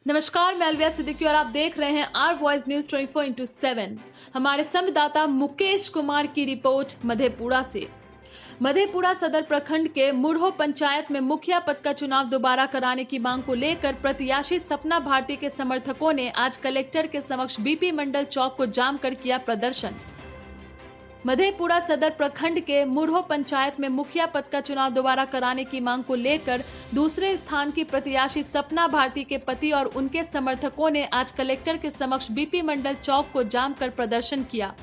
नमस्कार, मैं अलविया सिद्दीकी और आप देख रहे हैं आर वॉइस न्यूज 24/7। हमारे संवाददाता मुकेश कुमार की रिपोर्ट मधेपुरा से। मधेपुरा सदर प्रखंड के मुरहो पंचायत में मुखिया पद का चुनाव दोबारा कराने की मांग को लेकर प्रत्याशी सपना भारती के समर्थकों ने आज कलेक्टर के समक्ष बीपी मंडल चौक को जाम कर किया प्रदर्शन। मधेपुरा सदर प्रखंड के मुरहो पंचायत में मुखिया पद का चुनाव दोबारा कराने की मांग को लेकर दूसरे स्थान की प्रत्याशी सपना भारती के पति और उनके समर्थकों ने आज कलेक्टर के समक्ष बीपी मंडल चौक को जाम कर प्रदर्शन किया।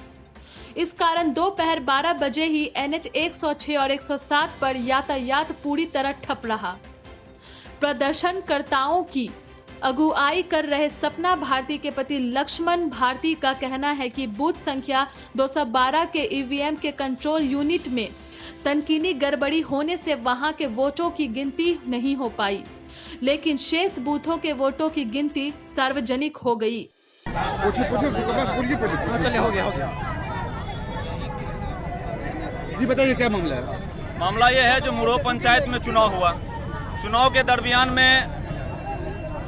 इस कारण दोपहर 12 बजे ही NH 106 और 107 पर यातायात पूरी तरह ठप रहा। प्रदर्शनकर्ताओं की अगुवाई कर रहे सपना भारती के पति लक्ष्मण भारती का कहना है कि बूथ संख्या 212 के ईवीएम के कंट्रोल यूनिट में तनकीनी गड़बड़ी होने से वहां के वोटों की गिनती नहीं हो पाई, लेकिन शेष बूथों के वोटों की गिनती सार्वजनिक हो गई। जी बताइए क्या मामला है? मामला ये है जो मुरहो पंचायत में चुनाव हुआ। चुनाव के दरमियान में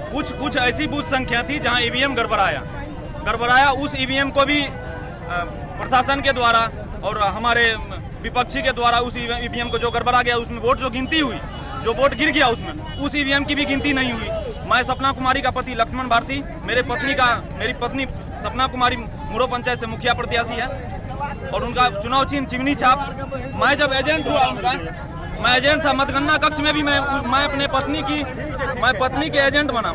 कुछ ऐसी बूथ संख्या थी जहां ईवीएम गड़बड़ाया। उस ईवीएम को भी प्रशासन के द्वारा और हमारे विपक्षी के द्वारा उस ईवीएम को जो गड़बड़ा गया उसमें वोट जो गिनती हुई, जो वोट गिर गया उसमें उस ईवीएम की भी गिनती नहीं हुई। मैं सपना कुमारी का पति लक्ष्मण भारती, मेरी पत्नी सपना कुमारी मुरहो पंचायत से मुखिया प्रत्याशी है और उनका चुनाव चिन्ह चिमनी छाप। मैं जब एजेंट हुआ मैं एजेंट था मतगणना कक्ष में भी मैं अपने पत्नी के एजेंट बना।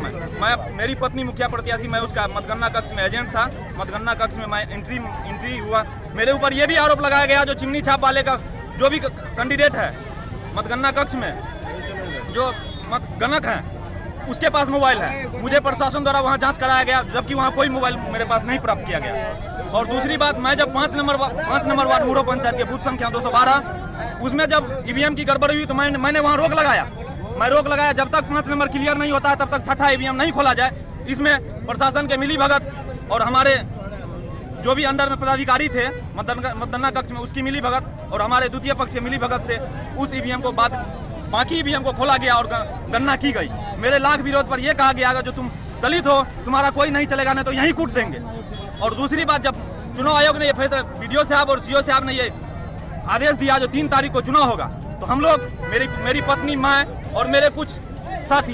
मेरी पत्नी मुखिया प्रत्याशी, मैं उसका मतगणना कक्ष में एजेंट था। मतगणना कक्ष में मैं एंट्री हुआ। मेरे ऊपर यह भी आरोप लगाया गया जो चिमनी छाप वाले का जो भी कैंडिडेट है मतगणना कक्ष में, जो मतगणक है उसके पास मोबाइल है। मुझे प्रशासन द्वारा वहां जांच कराया गया जबकि वहां कोई मोबाइल मेरे पास नहीं प्राप्त किया गया। और दूसरी बात, मैं जब 5 नंबर वार्ड मुरहो पंचायत के बूथ संख्या 212 उसमें जब ईवीएम की गड़बड़ी हुई तो मैंने वहां रोक लगाया। जब तक 5 नंबर क्लियर नहीं होता है तब तक छठा ईवीएम नहीं खोला जाए। इसमें प्रशासन के मिली भगत और हमारे जो भी अंडर में पदाधिकारी थे मतगणना कक्ष में उसकी मिली भगत और हमारे द्वितीय पक्ष के मिली भगत से उस ईवीएम को बाकी ईवीएम को खोला गया और गणना की गई। मेरे लाख विरोध पर यह कहा गया जो तुम दलित हो तुम्हारा कोई नहीं चलेगा, नहीं तो यहीं कूट देंगे। और दूसरी बात, जब चुनाव आयोग ने ये फैसला, BDO साहब और CO साहब ने ये आदेश दिया जो 3 तारीख को चुनाव होगा, तो हम लोग मेरी पत्नी, मैं और मेरे कुछ साथी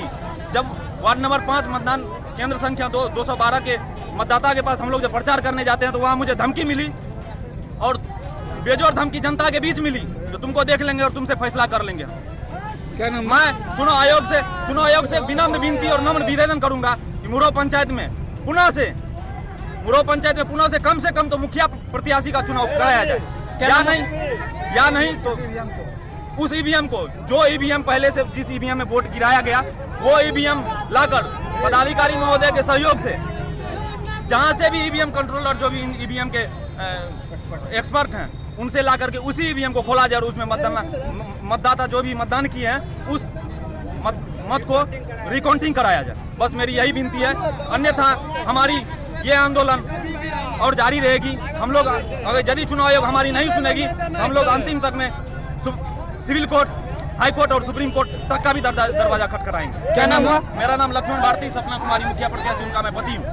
जब वार्ड नंबर 5 मतदान केंद्र संख्या 212 के मतदाता के पास हम लोग जब प्रचार करने जाते हैं तो वहाँ मुझे धमकी मिली और बेजोर धमकी जनता के बीच मिली जो तुमको देख लेंगे और तुमसे फैसला कर लेंगे। क्या नाम? मैं चुनाव आयोग से विनम्र विनती और नम्र निवेदन करूंगा कि मुरहो पंचायत में पुनः से कम तो मुखिया प्रत्याशी का चुनाव कराया जाए। या नहीं तो उस ईवीएम को, जो ईवीएम पहले से जिस ईवीएम में वोट गिराया गया वो ईवीएम लाकर पदाधिकारी महोदय के सहयोग से जहां से भी ईवीएम कंट्रोलर जो भी ईवीएम के एक्सपर्ट हैं उनसे ला करके उसी ईवीएम को खोला जाए और उसमें मतदाता जो भी मतदान किए हैं उस मत को रिकाउंटिंग कराया जाए। बस मेरी यही विनती है। अन्यथा हमारी ये आंदोलन और जारी रहेगी। हम लोग अगर यदि चुनाव आयोग हमारी नहीं सुनेगी हम लोग अंतिम तक में सिविल कोर्ट, हाई कोर्ट और सुप्रीम कोर्ट तक का भी दरवाजा खटखटाएंगे। क्या नाम हुआ? मेरा नाम लक्ष्मण भारती, सपना कुमारी मुखिया प्रत्याशी, उनका मैं पति हूँ।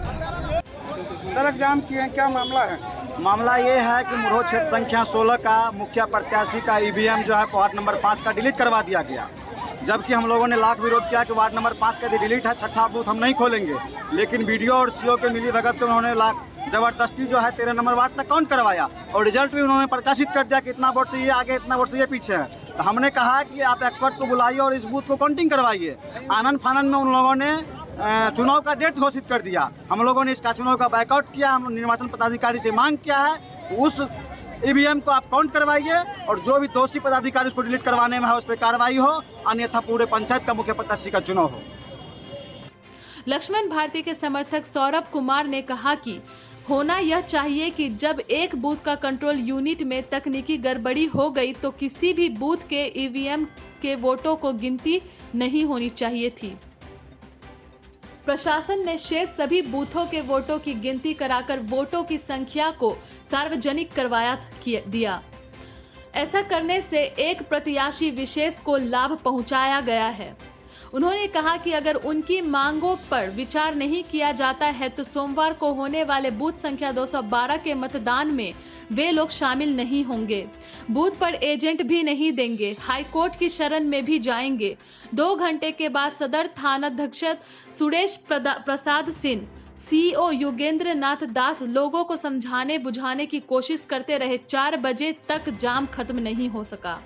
सड़क जाम किए हैं, क्या मामला है? मामला ये है कि मुरहो क्षेत्र संख्या 16 का मुखिया प्रत्याशी का ईवीएम जो है वार्ड नंबर 5 का डिलीट करवा दिया गया, जबकि हम लोगों ने लाख विरोध किया कि वार्ड नंबर 5 का डिलीट है, छठा बूथ हम नहीं खोलेंगे। लेकिन BDO और CO के मिली भगत से उन्होंने जबरदस्ती जो है 13 नंबर वार्ड तक काउंट करवाया और रिजल्ट भी उन्होंने प्रकाशित कर दिया कि इतना वोट से ये आगे, इतना वोट से ये पीछे है। तो हमने कहा कि आप एक्सपर्ट को बुलाइए और इस बूथ को काउंटिंग करवाइए। आनंद फानंद में उन लोगों ने चुनाव का डेट घोषित कर दिया। हम लोगों ने इसका चुनाव का बायकआउट किया। हम निर्वाचन पदाधिकारी से मांग किया है उस ईवीएम को आप काउंट करवाइए और जो भी दोषी पदाधिकारी उसको डिलीट करवाने में है उस पर कार्रवाई हो, अन्यथा पूरे पंचायत का मुख्य प्रत्याशी का चुनाव हो। लक्ष्मण भारती के समर्थक सौरभ कुमार ने कहा कि होना यह चाहिए कि जब एक बूथ का कंट्रोल यूनिट में तकनीकी गड़बड़ी हो गई तो किसी भी बूथ के ईवीएम के वोटों को गिनती नहीं होनी चाहिए थी। प्रशासन ने शेष सभी बूथों के वोटों की गिनती कराकर वोटों की संख्या को सार्वजनिक करवाया दिया। ऐसा करने से एक प्रत्याशी विशेष को लाभ पहुंचाया गया है। उन्होंने कहा कि अगर उनकी मांगों पर विचार नहीं किया जाता है तो सोमवार को होने वाले बूथ संख्या 212 के मतदान में वे लोग शामिल नहीं होंगे, बूथ पर एजेंट भी नहीं देंगे, हाईकोर्ट की शरण में भी जाएंगे। 2 घंटे के बाद सदर थानाध्यक्ष सुरेश प्रसाद सिंह, सीईओ योगेंद्र नाथ दास लोगों को समझाने बुझाने की कोशिश करते रहे। 4 बजे तक जाम खत्म नहीं हो सका।